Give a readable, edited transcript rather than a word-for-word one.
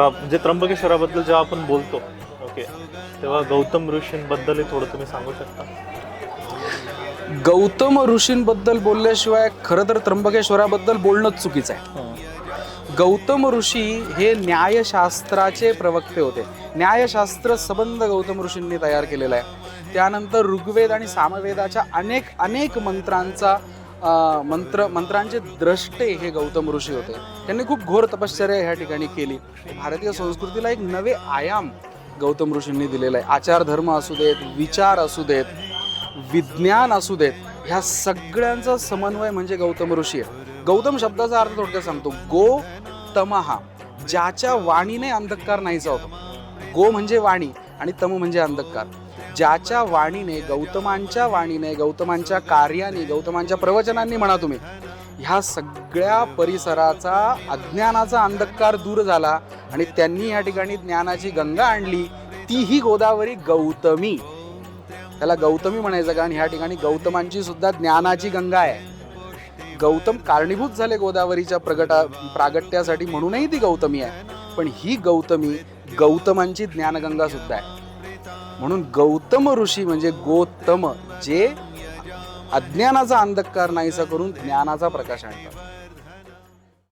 म्हणजे त्र्यंबकेश्वराबद्दल जेव्हा आपण बोलतो ओके, तेव्हा गौतम ऋषींबद्दल थोडं तुम्ही सांगू शकता? गौतम ऋषींबद्दल बोलल्याशिवाय खरं तर त्र्यंबकेश्वराबद्दल बोलणंच चुकीचं आहे. गौतम ऋषी हे न्यायशास्त्राचे प्रवक्ते होते. न्यायशास्त्र संबंध गौतम ऋषींनी तयार केलेला आहे. त्यानंतर ऋग्वेद आणि सामवेदाच्या अनेक अनेक मंत्रांचे द्रष्टे हे गौतम ऋषी होते. त्यांनी खूप घोर तपश्चर्या ह्या ठिकाणी केली. भारतीय संस्कृतीला एक नवे आयाम गौतम ऋषींनी दिलेला आहे. आचार धर्म असू देत, विचार असू देत, विज्ञान असू देत, ह्या सगळ्यांचा समन्वय म्हणजे गौतम ऋषी आहे. गौतम शब्दाचा अर्थ थोडक्यात सांगतो. गो तमहा, ज्याच्या वाणीने अंधकार नाहीसा होतो. गो म्हणजे वाणी आणि तम म्हणजे अंधकार. ज्याच्या वाणीने, गौतमांच्या वाणीने, गौतमांच्या कार्याने, गौतमांच्या प्रवचनांनी म्हणा तुम्ही, ह्या सगळ्या परिसराचा अज्ञानाचा अंधकार दूर झाला आणि त्यांनी या ठिकाणी ज्ञानाची गंगा आणली. तीही गोदावरी गौतमी. त्याला गौतमी म्हणायचं कारण ह्या ठिकाणी गौतमांची सुद्धा ज्ञानाची गंगा आहे. गौतम कारणीभूत झाले गोदावरीच्या प्रागट्यासाठी म्हणूनही ती गौतमी आहे. पण ही गौतमी गौतमांची ज्ञानगंगा सुद्धा आहे. म्हणून गौतम ऋषी म्हणजे गोतम, जे अज्ञानाचा अंधकार नाहीसा करून ज्ञानाचा प्रकाश आणतात.